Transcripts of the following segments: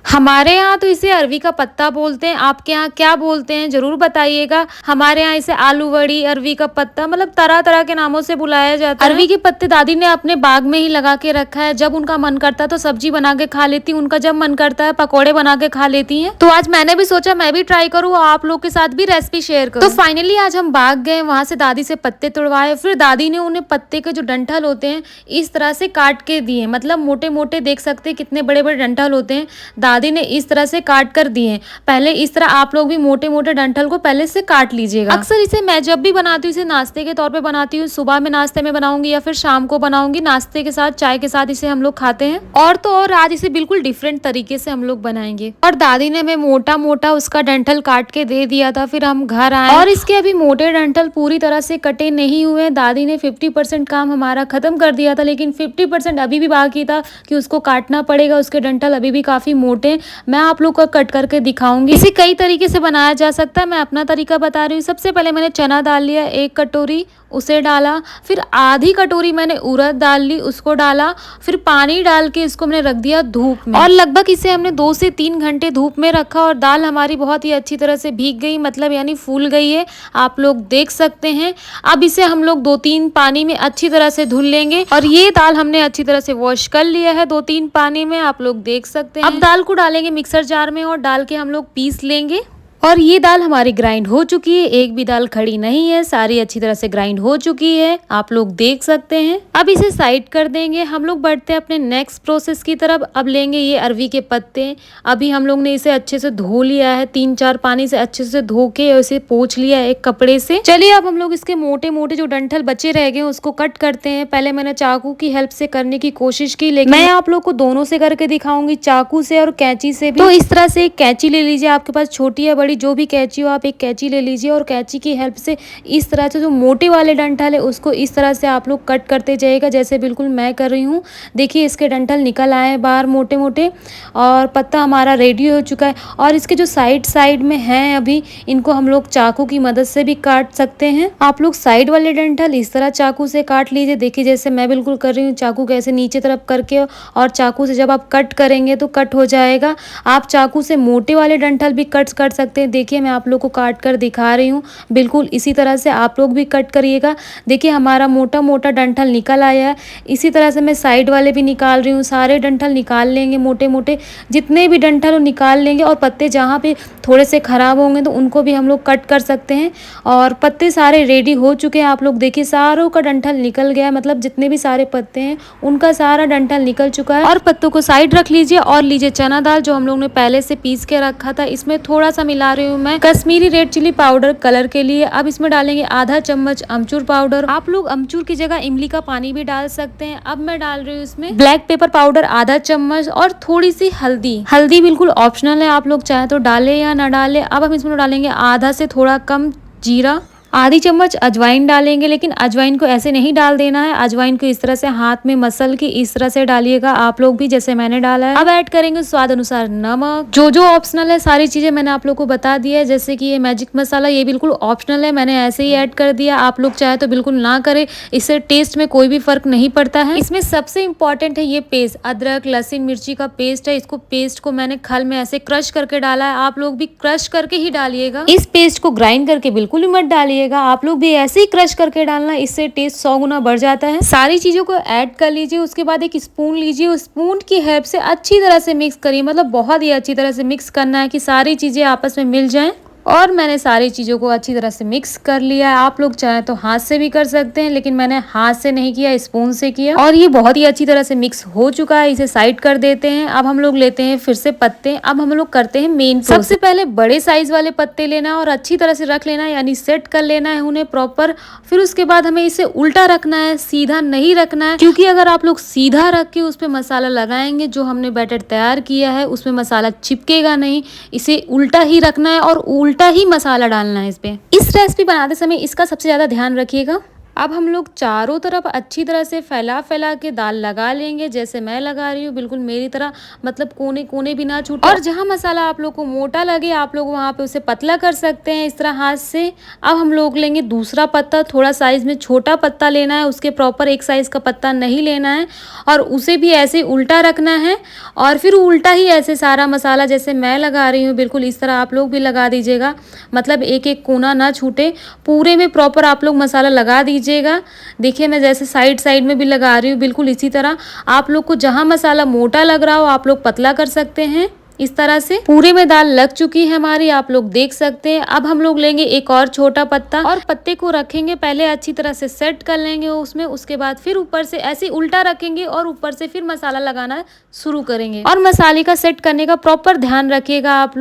हमारे यहाँ तो इसे अरवी का पत्ता बोलते हैं। आपके यहाँ क्या बोलते हैं ज़रूर बताइएगा। हमारे यहाँ इसे आलू वड़ी, अरवी का पत्ता, मतलब तरह-तरह के नामों से बुलाया जाता है। अरवी के पत्ते दादी ने अपने बाग में ही लगा के रखा है। जब उनका मन करता है तो सब्जी बना के खा लेती, उनका जब मन करता है पकौड़े बना के खा लेती हैं। तो आज मैंने भी सोचा मैं भी ट्राई करूँ, आप लोग के साथ भी रेसिपी शेयर करूँ। तो फाइनली आज हम बाग गए, वहाँ से दादी से पत्ते तुड़वाए। फिर दादी ने उन्हें पत्ते के जो डंठल होते हैं इस तरह से काट के दिए, मतलब मोटे-मोटे, देख सकते हैं कितने बड़े-बड़े डंठल होते हैं। दादी ने इस तरह से काट कर दिए। पहले इस तरह आप लोग भी मोटे-मोटे डंठल को पहले से काट लीजिएगा। अक्सर इसे मैं जब भी बनाती हूँ इसे नाश्ते के तौर पे बनाती हूँ। सुबह में नाश्ते में बनाऊंगी या फिर शाम को बनाऊंगी, नाश्ते के साथ, चाय के साथ इसे हम लोग खाते हैं। और तो और आज इसे बिल्कुल डिफरेंट तरीके से हम लोग बनाएंगे। और दादी ने हमें मोटा-मोटा उसका डंठल काट के दे दिया था। फिर हम घर आए और इसके अभी मोटे डंठल पूरी तरह से कटे नहीं हुए। दादी ने 50% काम हमारा खत्म कर दिया था, लेकिन 50% अभी भी बाकी था कि उसको काटना पड़ेगा। उसके डंठल अभी भी काफी मोटे हैं। मैं आप लोग को कट करके दिखाऊंगी। इसे कई तरीके से बनाया जा सकता है, मैं अपना तरीका बता रही हूँ। सबसे पहले मैंने चना दाल लिया 1 कटोरी, उसे डाला। फिर आधी कटोरी मैंने उड़द दाल ली, उसको डाला। फिर पानी डाल के इसको मैंने रख दिया धूप में और लगभग इसे हमने 2 से 3 घंटे धूप में रखा और दाल हमारी बहुत ही अच्छी तरह से भीग गई, मतलब यानी फूल गई है, आप लोग देख सकते हैं। अब इसे हम लोग 2-3 पानी में अच्छी तरह से धुल लेंगे और ये दाल हमने अच्छी तरह से वॉश कर लिया है 2-3 पानी में, आप लोग देख सकते हैं। अब दाल को डालेंगे मिक्सर जार में और डाल के हम लोग पीस लेंगे। और ये दाल हमारी ग्राइंड हो चुकी है, एक भी दाल खड़ी नहीं है, सारी अच्छी तरह से ग्राइंड हो चुकी है, आप लोग देख सकते हैं। अब इसे साइड कर देंगे। हम लोग बढ़ते हैं अपने नेक्स्ट प्रोसेस की तरफ। अब लेंगे ये अरवी के पत्ते। अभी हम लोग ने इसे अच्छे से धो लिया है, 3-4 पानी से अच्छे से धो के इसे पोंछ लिया है एक कपड़े से। चलिए अब हम लोग इसके मोटे मोटे जो डंठल बचे रह गए उसको कट करते हैं। पहले मैंने चाकू की हेल्प से करने की कोशिश की, लेकिन मैं आप लोग को दोनों से करके दिखाऊंगी, चाकू से और कैंची से भी। तो इस तरह से एक कैंची ले लीजिए, आपके पास छोटी या बड़ी जो भी कैंची हो आप एक कैंची ले लीजिए और कैंची की हेल्प से इस तरह से जो मोटे वाले डंठल है उसको इस तरह से आप लोग कट करते जाइएगा, जैसे बिल्कुल मैं कर रही हूँ। देखिए इसके डंठल निकल आए बाहर मोटे मोटे और पत्ता हमारा रेडी हो चुका है। और इसके जो साइड में हैं अभी, इनको हम लोग चाकू की मदद से भी काट सकते हैं। आप लोग साइड वाले डंठल इस तरह चाकू से काट लीजिए। देखिए जैसे मैं बिल्कुल कर रही हूँ, चाकू कैसे नीचे तरफ करके और चाकू से जब आप कट करेंगे तो कट हो जाएगा। आप चाकू से मोटे वाले डंठल भी कट कर सकते हैं। देखिए मैं आप लोग को काट कर दिखा रही हूँ, बिल्कुल इसी तरह से आप लोग भी कट करिएगा। देखिए हमारा मोटा मोटा डंठल निकल आया है। इसी तरह से मैं साइड वाले भी निकाल रही हूँ, सारे डंठल निकाल लेंगे, मोटे मोटे जितने भी डंठल निकाल लेंगे। और पत्ते जहाँ पे थोड़े से खराब होंगे तो उनको भी हम लोग कट कर सकते हैं। और पत्ते सारे रेडी हो चुके हैं, आप लोग देखिए सारों का डंठल निकल गया है, मतलब जितने भी सारे पत्ते हैं उनका सारा डंठल निकल चुका है। और पत्तों को साइड रख लीजिए और लीजिए चना दाल जो हम लोग ने पहले से पीस के रखा था। इसमें थोड़ा सा मिला रही हूँ मैं Kashmiri red chili powder colour के लिए। अब इसमें डालेंगे आधा चम्मच अमचूर पाउडर। आप लोग अमचूर की जगह इमली का पानी भी डाल सकते हैं। अब मैं डाल रही हूँ इसमें ब्लैक पेपर पाउडर आधा चम्मच और थोड़ी सी हल्दी। हल्दी बिल्कुल ऑप्शनल है, आप लोग चाहे तो डाले या ना डाले। अब हम इसमें डालेंगे आधा से थोड़ा कम जीरा, आधी चम्मच अजवाइन डालेंगे, लेकिन अजवाइन को ऐसे नहीं डाल देना है। अजवाइन को इस तरह से हाथ में मसल के इस तरह से डालिएगा, आप लोग भी जैसे मैंने डाला है। अब ऐड करेंगे स्वाद अनुसार नमक। जो जो ऑप्शनल है सारी चीजें मैंने आप लोग को बता दिया है। जैसे कि ये मैजिक मसाला ये बिल्कुल ऑप्शनल है, मैंने ऐसे ही ऐड कर दिया, आप लोग चाहे तो बिल्कुल ना करें, इससे टेस्ट में कोई भी फर्क नहीं पड़ता है। इसमें सबसे इम्पोर्टेंट है ये पेस्ट, अदरक लहसुन मिर्ची का पेस्ट है। इसको पेस्ट को मैंने खल में ऐसे क्रश करके डाला है, आप लोग भी क्रश करके ही डालिएगा। इस पेस्ट को ग्राइंड करके बिल्कुल भी मत डालिए, आप लोग भी ऐसे ही क्रश करके डालना, इससे टेस्ट 100 गुना बढ़ जाता है। सारी चीजों को ऐड कर लीजिए। उसके बाद एक स्पून लीजिए, उस स्पून की हेल्प से अच्छी तरह से मिक्स करिए, मतलब बहुत ही अच्छी तरह से मिक्स करना है कि सारी चीजें आपस में मिल जाएं। और मैंने सारी चीज़ों को अच्छी तरह से मिक्स कर लिया है। आप लोग चाहे तो हाथ से भी कर सकते हैं, लेकिन मैंने हाथ से नहीं किया, स्पून से किया। और ये बहुत ही अच्छी तरह से मिक्स हो चुका है, इसे साइड कर देते हैं। अब हम लोग लेते हैं फिर से पत्ते। अब हम लोग करते हैं मेन प्रोसेस। सबसे पहले बड़े साइज वाले पत्ते लेना है और अच्छी तरह से रख लेना है, यानी सेट कर लेना है उन्हें प्रॉपर। फिर उसके बाद हमें इसे उल्टा रखना है, सीधा नहीं रखना है, क्योंकि अगर आप लोग सीधा रख के उस पर मसाला लगाएंगे, जो हमने बैटर तैयार किया है उसमें मसाला चिपकेगा नहीं। इसे उल्टा ही रखना है और उल्टा ही मसाला डालना है इस पे। इस रेसिपी बनाते समय इसका सबसे ज्यादा ध्यान रखिएगा। अब हम लोग चारों तरफ अच्छी तरह से फैला फैला के दाल लगा लेंगे, जैसे मैं लगा रही हूँ बिल्कुल मेरी तरह, मतलब कोने कोने भी ना छूटे। और जहाँ मसाला आप लोग को मोटा लगे आप लोग वहाँ पे उसे पतला कर सकते हैं इस तरह हाथ से। अब हम लोग लेंगे दूसरा पत्ता, थोड़ा साइज में छोटा पत्ता लेना है, उसके प्रॉपर एक साइज का पत्ता नहीं लेना है, और उसे भी ऐसे उल्टा रखना है और फिर उल्टा ही ऐसे सारा मसाला जैसे मैं लगा रही हूँ बिल्कुल इस तरह आप लोग भी लगा दीजिएगा, मतलब एक एक कोना ना छूटे, पूरे में प्रॉपर आप लोग मसाला लगा दीजिएगा। देखिए मैं जैसे साइड साइड में भी लगा रही हूँ बिल्कुल इसी तरह। आप लोग को जहाँ मसाला मोटा लग रहा हो आप लोग पतला कर सकते हैं। इस तरह से पूरे में दाल लग चुकी है हमारी, आप लोग देख सकते हैं। अब हम लोग लेंगे एक और छोटा पत्ता और पत्ते को रखेंगे, पहले अच्छी तरह से सेट कर लेंगे उसमें, उसके बाद फिर ऊपर से ऐसे उल्टा रखेंगे और ऊपर से फिर मसाला लगाना शुरू करेंगे। और मसाले का सेट करने का प्रॉपर ध्यान रखिएगा आप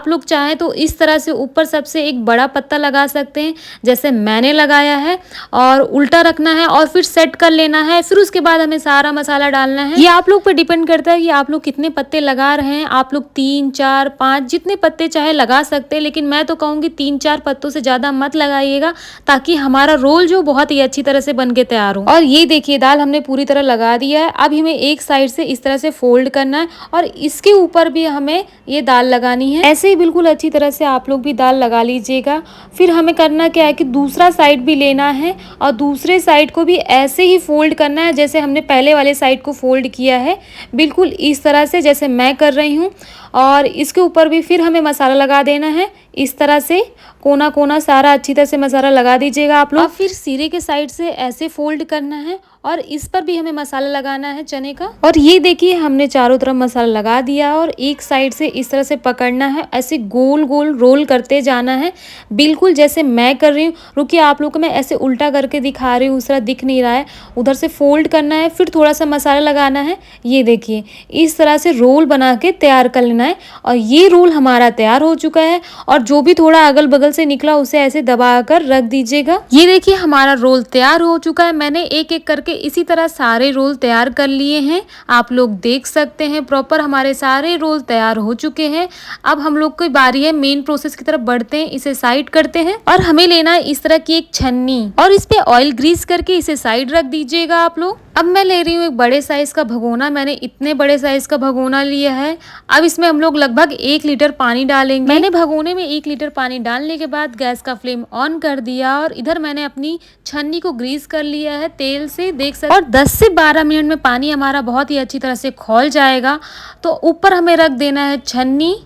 लोग चाहें तो इस तरह से ऊपर सबसे एक बड़ा पत्ता लगा सकते हैं जैसे मैंने लगाया है, और उल्टा रखना है और फिर सेट कर लेना है। फिर उसके बाद हमें सारा मसाला डालना है। ये आप लोग पर डिपेंड करता है कि आप लोग कितने पत्ते लगा रहे हैं। आप लोग 3, 4, 5 जितने पत्ते चाहे लगा सकते हैं, लेकिन मैं तो कहूँगी 3-4 पत्तों से ज़्यादा मत लगाइएगा, ताकि हमारा रोल जो बहुत ही अच्छी तरह से बन के तैयार हो। और ये देखिए दाल हमने पूरी तरह लगा दिया है। अब हमें एक साइड से इस तरह से फोल्ड करना है और इसके ऊपर भी हमें ये दाल लगानी है। ऐसे ही बिल्कुल अच्छी तरह से आप लोग भी दाल लगा लीजिएगा। फिर हमें करना क्या है कि दूसरा साइड भी लेना है और दूसरे साइड को भी ऐसे ही फोल्ड करना है जैसे हमने पहले वाले साइड को फोल्ड किया है, बिल्कुल इस तरह से जैसे मैं कर रही हूँ। और इसके ऊपर भी फिर हमें मसाला लगा देना है इस तरह से, कोना कोना सारा अच्छी तरह से मसाला लगा दीजिएगा आप लोग। फिर सिरे के साइड से ऐसे फोल्ड करना है और इस पर भी हमें मसाला लगाना है चने का। और ये देखिए हमने चारों तरफ मसाला लगा दिया और एक साइड से इस तरह से पकड़ना है, ऐसे गोल गोल रोल करते जाना है, बिल्कुल जैसे मैं कर रही हूँ। रुकिए आप लोग को मैं ऐसे उल्टा करके दिखा रही हूँ, उस तरह दिख नहीं रहा है। उधर से फोल्ड करना है, फिर थोड़ा सा मसाला लगाना है, ये देखिए इस तरह से रोल बना के तैयार कर लेना है। और ये रोल हमारा तैयार हो चुका है। और जो भी थोड़ा अगल बगल से निकला उसे ऐसे दबा कर रख दीजिएगा। ये देखिए हमारा रोल तैयार हो चुका है। मैंने एक एक करके इसी तरह सारे रोल तैयार कर लिए हैं, आप लोग देख सकते हैं। प्रॉपर हमारे सारे रोल तैयार हो चुके हैं। अब हम लोग की बारी है मेन प्रोसेस की तरफ बढ़ते हैं। इसे साइड करते हैं और हमें लेना है इस तरह की एक छन्नी और इस पे ऑयल ग्रीस करके इसे साइड रख दीजिएगा आप लोग। अब मैं ले रही हूँ एक बड़े साइज का भगोना, मैंने इतने बड़े साइज का भगोना लिया है। अब इसमें हम लोग लगभग 1 लीटर पानी डालेंगे। मैंने भगोने में 1 लीटर पानी डालने के बाद गैस का फ्लेम ऑन कर दिया और इधर मैंने अपनी छन्नी को ग्रीस कर लिया है तेल से, देख सकते। और 10 से 12 मिनट में पानी हमारा बहुत ही अच्छी तरह से खौल जाएगा। तो ऊपर हमें रख देना है छन्नी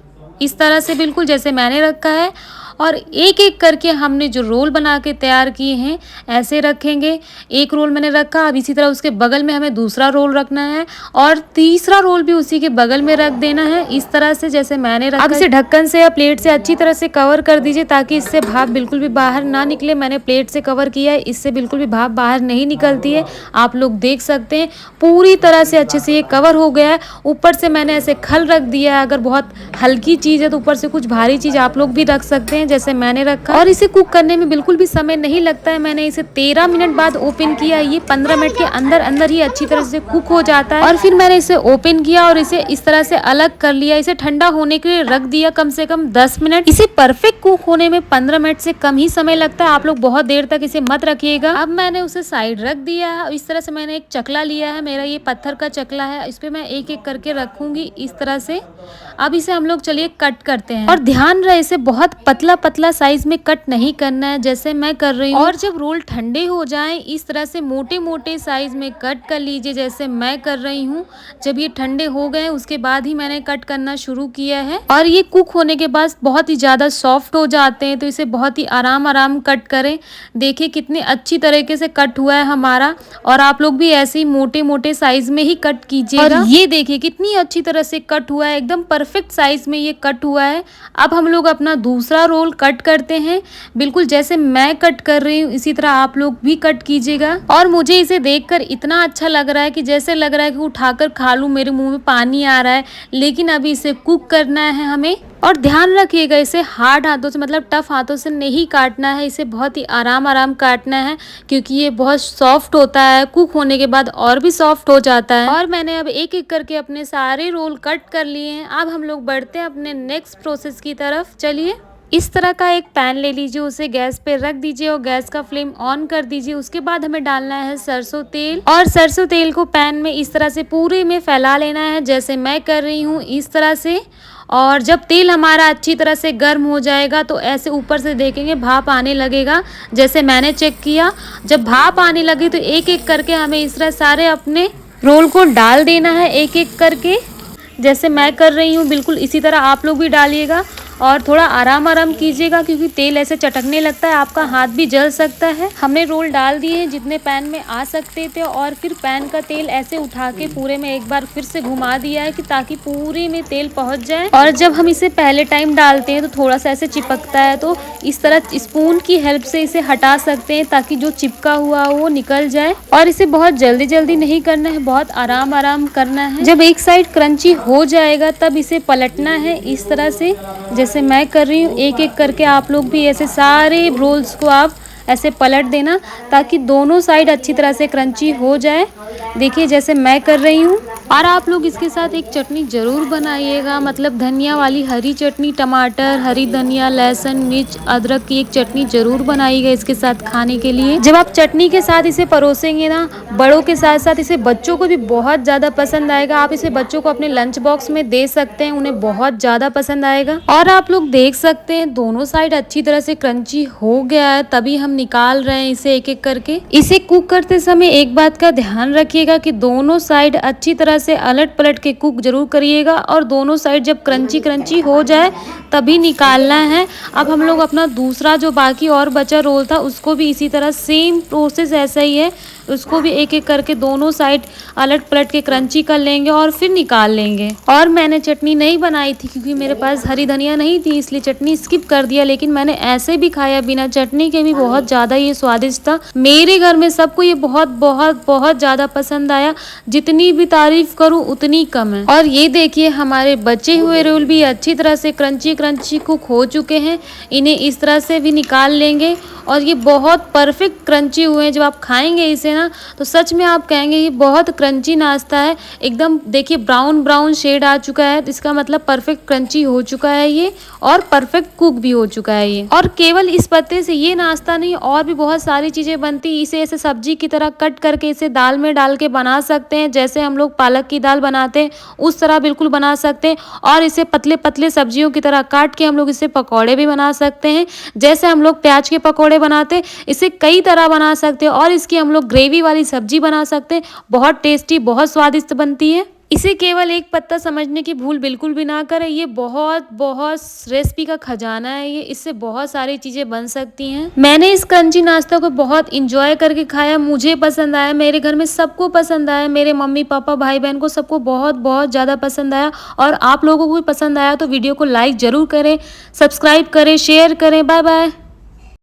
इस तरह से, बिल्कुल जैसे मैंने रखा है। और एक एक करके हमने जो रोल बना के तैयार किए हैं ऐसे रखेंगे। एक रोल मैंने रखा, अब इसी तरह उसके बगल में हमें दूसरा रोल रखना है और तीसरा रोल भी उसी के बगल में रख देना है इस तरह से जैसे मैंने रखा। अब इसे ढक्कन से या प्लेट से अच्छी तरह से कवर कर दीजिए ताकि इससे भाप बिल्कुल भी बाहर ना निकले। मैंने प्लेट से कवर किया है, इससे बिल्कुल भी भाप बाहर नहीं निकलती है। आप लोग देख सकते हैं पूरी तरह से अच्छे से ये कवर हो गया है। ऊपर से मैंने ऐसे खल रख दिया है। अगर बहुत हल्की चीज़ है तो ऊपर से कुछ भारी चीज़ आप लोग भी रख सकते हैं जैसे मैंने रखा। और इसे कुक करने में बिल्कुल भी समय नहीं लगता है। मैंने इसे 13 मिनट बाद ओपन किया, ये 15 मिनट के अंदर अंदर ही अच्छी तरह से कुक हो जाता है। और फिर मैंने इसे ओपन किया और इसे इस तरह से अलग कर लिया। इसे ठंडा होने के लिए रख दिया कम से कम 10 मिनट। इसे परफेक्ट कुक होने में 15 मिनट से कम ही समय लगता है, आप लोग बहुत देर तक इसे मत रखिएगा। अब मैंने उसे साइड रख दिया है। इस तरह से मैंने एक चकला लिया है, मेरा ये पत्थर का चकला है, इस पे मैं एक एक करके रखूंगी इस तरह से। अब इसे हम लोग चलिए कट करते हैं और ध्यान रहे इसे बहुत पतला पतला साइज में कट नहीं करना है जैसे मैं कर रही हूँ। और जब रोल ठंडे हो जाएं इस तरह से मोटे मोटे साइज में कट कर लीजिए जैसे मैं कर रही हूँ। जब ये ठंडे हो गए उसके बाद ही मैंने कट करना शुरू किया है। और ये कुक होने के बाद बहुत ही ज्यादा सॉफ्ट हो जाते हैं, तो इसे बहुत ही आराम आराम कट करें। देखिए कितने अच्छी तरीके से कट हुआ है हमारा। और आप लोग भी ऐसे ही मोटे मोटे साइज में ही कट कीजिएगा। और ये देखिए कितनी अच्छी तरह से कट हुआ है, एकदम परफेक्ट साइज में ये कट हुआ है। अब हम लोग अपना दूसरा रोल कट करते हैं, बिल्कुल जैसे मैं कट कर रही हूँ इसी तरह आप लोग भी कट कीजिएगा। और मुझे इसे देखकर इतना अच्छा लग रहा है कि जैसे लग रहा है कि उठाकर खा लूँ, मेरे मुंह में पानी आ रहा है। लेकिन अभी इसे कुक करना है हमें। और ध्यान रखिएगा इसे हार्ड हाथों से, मतलब टफ हाथों से नहीं काटना है, इसे बहुत ही आराम आराम काटना है क्योंकि ये बहुत सॉफ्ट होता है। कुक होने के बाद और भी सॉफ्ट हो जाता है। और मैंने अब एक एक करके अपने सारे रोल कट कर लिए हैं। अब हम लोग बढ़ते हैं अपने नेक्स्ट प्रोसेस की तरफ। चलिए इस तरह का एक पैन ले लीजिए, उसे गैस पे रख दीजिए और गैस का फ्लेम ऑन कर दीजिए। उसके बाद हमें डालना है सरसों तेल, और सरसों तेल को पैन में इस तरह से पूरे में फैला लेना है, जैसे मैं कर रही हूँ इस तरह से। और जब तेल हमारा अच्छी तरह से गर्म हो जाएगा तो ऐसे ऊपर से देखेंगे भाप आने लगेगा, जैसे मैंने चेक किया। जब भाप आने लगी तो एक एक करके हमें इस तरह सारे अपने रोल को डाल देना है, एक एक करके, जैसे मैं कर रही हूँ। बिल्कुल इसी तरह आप लोग भी डालिएगा और थोड़ा आराम आराम कीजिएगा, क्योंकि तेल ऐसे चटकने लगता है, आपका हाथ भी जल सकता है। हमने रोल डाल दिए हैं जितने पैन में आ सकते थे, और फिर पैन का तेल ऐसे उठा के पूरे में एक बार फिर से घुमा दिया है कि ताकि पूरे में तेल पहुंच जाए। और जब हम इसे पहले टाइम डालते हैं तो थोड़ा सा ऐसे चिपकता है, तो इस तरह स्पून की हेल्प से इसे हटा सकते हैं ताकि जो चिपका हुआ वो निकल जाए। और इसे बहुत जल्दी जल्दी नहीं करना है, बहुत आराम आराम करना है। जब एक साइड क्रंची हो जाएगा तब इसे पलटना है इस तरह से, जैसे मैं कर रही हूँ। एक एक करके आप लोग भी ऐसे सारे रोल्स को आप ऐसे पलट देना ताकि दोनों साइड अच्छी तरह से क्रंची हो जाए। देखिए जैसे मैं कर रही हूँ। और आप लोग इसके साथ एक चटनी ज़रूर बनाइएगा, मतलब धनिया वाली हरी चटनी, टमाटर, हरी धनिया, लहसुन, मिर्च, अदरक की एक चटनी ज़रूर बनाइएगा इसके साथ खाने के लिए। जब आप चटनी के साथ इसे परोसेंगे ना, बड़ों के साथ साथ इसे बच्चों को भी बहुत ज़्यादा पसंद आएगा। आप इसे बच्चों को अपने लंच बॉक्स में दे सकते हैं, उन्हें बहुत ज़्यादा पसंद आएगा। और आप लोग देख सकते हैं दोनों साइड अच्छी तरह से क्रंची हो गया है, तभी हम निकाल रहे हैं इसे एक एक करके। इसे कुक करते समय एक बात का ध्यान रखिएगा कि दोनों साइड अच्छी तरह से अलट पलट के कुक जरूर करिएगा, और दोनों साइड जब क्रंची क्रंची हो जाए तभी निकालना है। अब हम लोग अपना दूसरा जो बाकी और बचा रोल था उसको भी इसी तरह सेम प्रोसेस ऐसा ही है, उसको भी एक एक करके दोनों साइड अलट पलट के क्रंची कर लेंगे और फिर निकाल लेंगे। और मैंने चटनी नहीं बनाई थी क्योंकि मेरे पास हरी धनिया नहीं थी, इसलिए चटनी स्किप कर दिया, लेकिन मैंने ऐसे भी खाया बिना चटनी के भी बहुत ज़्यादा ये स्वादिष्ट था। मेरे घर में सबको ये बहुत बहुत बहुत ज़्यादा पसंद आया, जितनी भी तारीफ करूँ उतनी कम है। और ये देखिए हमारे बचे हुए रोल भी अच्छी तरह से क्रंची क्रंची कुक हो चुके हैं, इन्हें इस तरह से भी निकाल लेंगे। और ये बहुत परफेक्ट क्रंची हुए हैं, जब आप खाएंगे इसे ना तो सच में आप कहेंगे ये बहुत क्रंची नाश्ता है। एकदम देखिए ब्राउन ब्राउन शेड आ चुका है, इसका मतलब परफेक्ट क्रंची हो चुका है ये, और परफेक्ट कुक भी हो चुका है ये। और केवल इस पत्ते से ये नाश्ता नहीं, और भी बहुत सारी चीज़ें बनती। इसे ऐसे सब्जी की तरह कट करके इसे दाल में डाल के बना सकते हैं, जैसे हम लोग पालक की दाल बनाते हैं उस तरह बिल्कुल बना सकते हैं। और इसे पतले पतले सब्जियों की तरह काट के हम लोग इसे पकौड़े भी बना सकते हैं, जैसे हम लोग प्याज के पकौड़े बनाते, इसे कई तरह बना सकते हैं। और इसकी हम लोग ग्रेवी वाली सब्जी बना सकते हैं, बहुत टेस्टी बहुत स्वादिष्ट बनती है। इसे केवल एक पत्ता समझने की भूल बिल्कुल भी ना करें, ये बहुत बहुत रेसिपी का खजाना है ये, इससे बहुत सारी चीज़ें बन सकती हैं। मैंने इस क्रंची नाश्ता को बहुत इंजॉय करके खाया, मुझे पसंद आया, मेरे घर में सबको पसंद आया, मेरे मम्मी पापा भाई बहन को सबको बहुत बहुत ज़्यादा पसंद आया। और आप लोगों को भी पसंद आया तो वीडियो को लाइक ज़रूर करें, सब्सक्राइब करें, शेयर करें। Bye bye.